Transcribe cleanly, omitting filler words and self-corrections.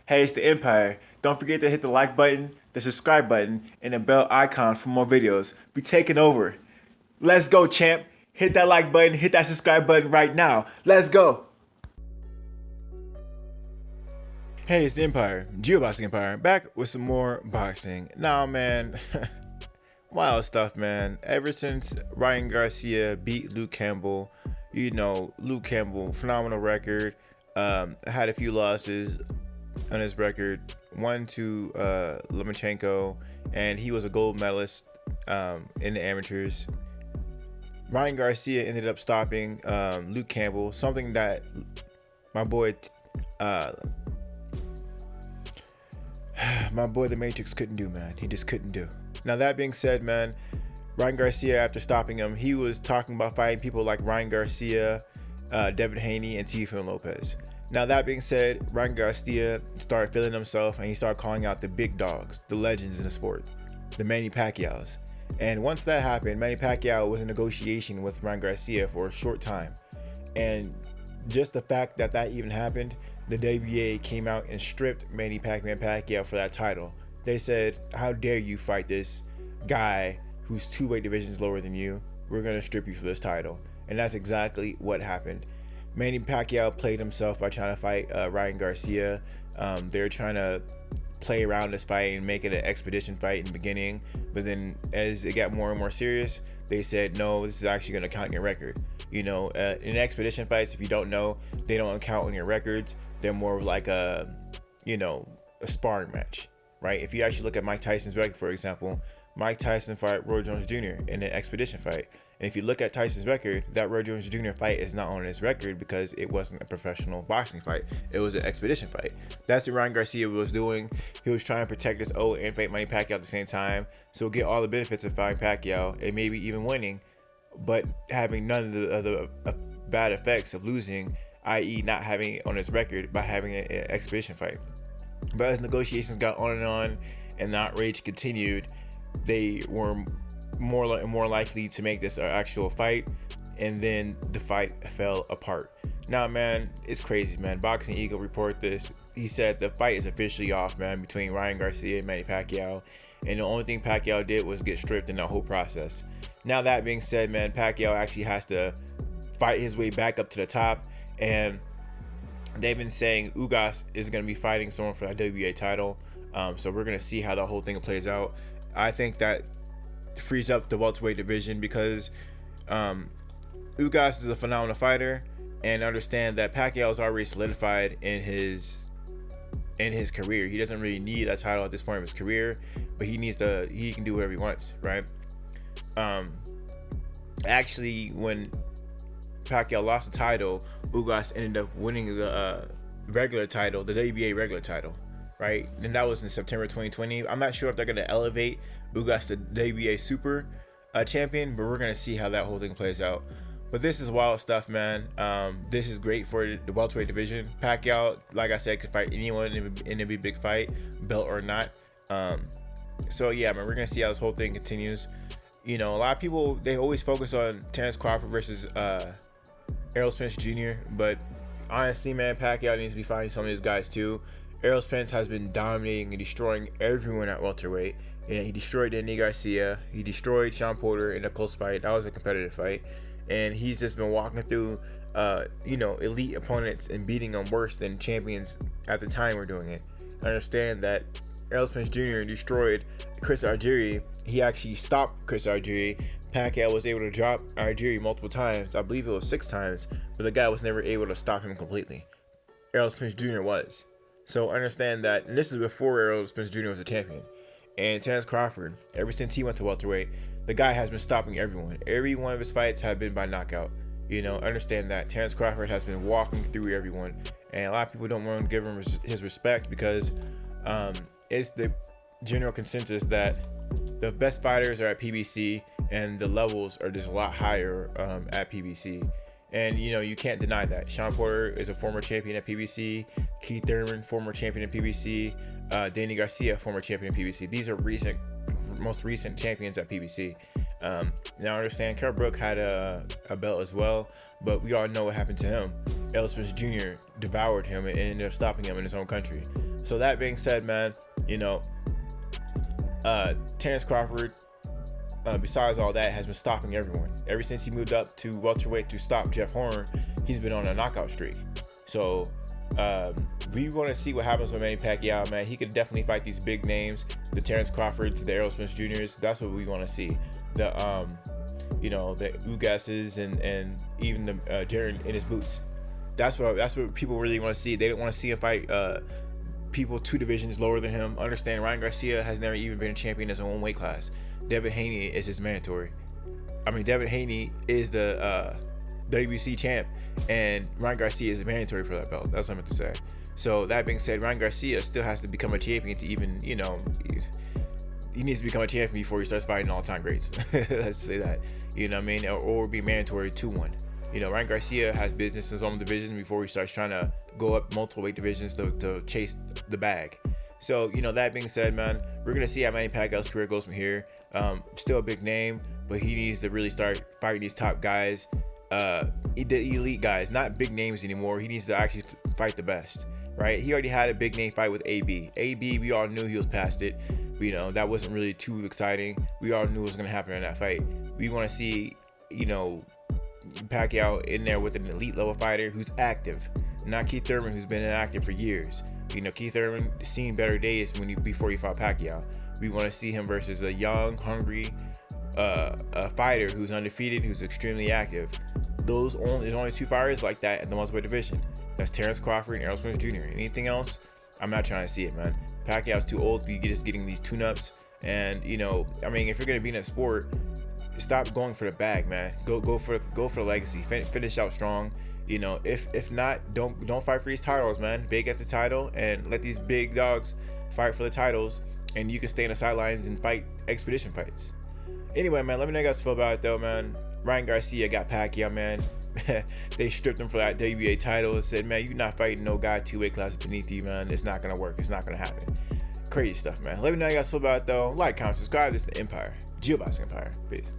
Hey, it's the Empire. Don't forget to hit the like button, the subscribe button, and the bell icon for more videos. We taking over. Let's go, champ. Hit that like button, hit that subscribe button right now. Let's go. Hey, it's the Empire, Geoboxing Empire, back with some more boxing. Now, man, wild stuff, man. Ever since Ryan Garcia beat Luke Campbell, Luke Campbell, phenomenal record. Had a few losses on his record. One to Lomachenko, and he was a gold medalist in the amateurs. Ryan Garcia ended up stopping Luke Campbell, something that my boy the Matrix couldn't do, man. He just couldn't do. Now, that being said, man, Ryan Garcia, after stopping him, he was talking about fighting people like Ryan Garcia, Devin Haney, and Teofimo Lopez. Now, that being said, Ryan Garcia started feeling himself, and he started calling out the big dogs, the legends in the sport, the Manny Pacquiaos. And once that happened, Manny Pacquiao was in negotiation with Ryan Garcia for a short time. And just the fact that that even happened, the WBA came out and stripped Manny Pacquiao for that title. They said, how dare you fight this guy who's 2 weight divisions lower than you? We're going to strip you for this title. And that's exactly what happened. Manny Pacquiao played himself by trying to fight Ryan Garcia. They're trying to play around this fight and make it an expedition fight in the beginning. But then as it got more and more serious, they said, no, this is actually going to count in your record. In expedition fights, if you don't know, they don't count on your records. They're more like a sparring match, right? If you actually look at Mike Tyson's record, for example, Mike Tyson fought Roy Jones Jr. in an expedition fight. And if you look at Tyson's record, that Roy Jones Jr. fight is not on his record because it wasn't a professional boxing fight. It was an expedition fight. That's what Ryan Garcia was doing. He was trying to protect his oath and fight Manny Pacquiao at the same time. So get all the benefits of fighting Pacquiao and maybe even winning, but having none of the bad effects of losing, i.e. not having it on his record by having an expedition fight. But as negotiations got on and the outrage continued, they were more likely to make this an actual fight, and then the fight fell apart. Now, man, it's crazy, man. Boxing Eagle reported this. He said the fight is officially off, man, between Ryan Garcia and Manny Pacquiao, and the only thing Pacquiao did was get stripped in the whole process. Now, that being said, man, Pacquiao actually has to fight his way back up to the top, and they've been saying Ugas is going to be fighting someone for that WBA title. So we're going to see how the whole thing plays out. I think that frees up the welterweight division because Ugas is a phenomenal fighter, and understand that Pacquiao is already solidified in his career. He doesn't really need a title at this point of his career, but he can do whatever he wants, right? Actually, when Pacquiao lost the title, Ugas ended up winning the regular title, the WBA regular title, right? And that was in September 2020. I'm not sure if they're going to elevate Ugas to WBA Super champion, but we're going to see how that whole thing plays out. But this is wild stuff, man. This is great for the welterweight division. Pacquiao, like I said, could fight anyone in a big fight, belt or not. So yeah, man, we're going to see how this whole thing continues. A lot of people, they always focus on Terrence Crawford versus Errol Spence Jr., but honestly, man, Pacquiao needs to be fighting some of these guys too. Errol Spence has been dominating and destroying everyone at welterweight. And he destroyed Danny Garcia. He destroyed Sean Porter in a close fight. That was a competitive fight. And he's just been walking through, elite opponents and beating them worse than champions at the time were doing it. I understand that Errol Spence Jr. destroyed Chris Algieri. He actually stopped Chris Algieri. Pacquiao was able to drop Algieri multiple times. I believe it was 6 times, but the guy was never able to stop him completely. Errol Spence Jr. was. So understand that, and this is before Errol Spence Jr. was a champion. And Terrence Crawford, ever since he went to welterweight, the guy has been stopping everyone. Every one of his fights have been by knockout. Understand that Terrence Crawford has been walking through everyone, and a lot of people don't want to give him his respect because it's the general consensus that the best fighters are at PBC and the levels are just a lot higher at PBC. And you can't deny that. Sean Porter is a former champion at PBC. Keith Thurman, former champion at PBC. Danny Garcia, former champion at PBC. These are most recent champions at PBC. Now I understand Kell Brook had a belt as well, but we all know what happened to him. Errol Spence Jr. devoured him and ended up stopping him in his own country. So that being said, man, you know, Terrence Crawford, besides all that, has been stopping everyone. Ever since he moved up to welterweight to stop Jeff Horn, he's been on a knockout streak. So we want to see what happens with Manny Pacquiao, man. He could definitely fight these big names, the Terrence Crawfords, the Errol Spence Juniors. That's what we want to see. The you know, the Ugases and even the Jared in his boots. That's what people really want to see. They don't want to see him fight people 2 divisions lower than him. Understand, Ryan Garcia has never even been a champion in his own weight class. Devin Haney is his mandatory. I mean, Devin Haney is the WBC champ, and Ryan Garcia is mandatory for that belt. That's what I meant to say. So that being said, Ryan Garcia still has to become a champion to even, you know, he needs to become a champion before he starts fighting all-time greats. Let's say that, you know what I mean, or be mandatory 2-1. You know, Ryan Garcia has business in his own division before he starts trying to go up multiple weight divisions to chase the bag. So, you know, that being said, man, we're going to see how Manny Pacquiao's career goes from here. Still a big name, but he needs to really start fighting these top guys, the elite guys, not big names anymore. He needs to actually fight the best, right? He already had a big name fight with AB. AB, we all knew he was past it. You know, that wasn't really too exciting. We all knew what was going to happen in that fight. We want to see, you know, Pacquiao in there with an elite level fighter who's active, not Keith Thurman, who's been inactive for years. You know, Keith Thurman seen better days before he fought Pacquiao. We want to see him versus a young, hungry a fighter who's undefeated, who's extremely active. There's only 2 fighters like that in the welterweight division. That's Terrence Crawford and Errol Spence Jr. Anything else, I'm not trying to see it, man. Pacquiao's too old to be just getting these tune-ups. And, you know, I mean, if you're gonna be in a sport, stop going for the bag, man. Go for the legacy. Finish out strong. You know, if not, don't fight for these titles, man. Big at the title and let these big dogs fight for the titles, and you can stay on the sidelines and fight expedition fights. Anyway, man, let me know how you guys feel about it, though, man. Ryan Garcia got Pacquiao, man. They stripped him for that WBA title and said, man, you're not fighting no guy 2 weight classes beneath you, man. It's not gonna work. It's not gonna happen. Crazy stuff, man. Let me know how you guys feel about it, though. Like, comment, subscribe. This is the Empire. GeoBox Empire. Peace.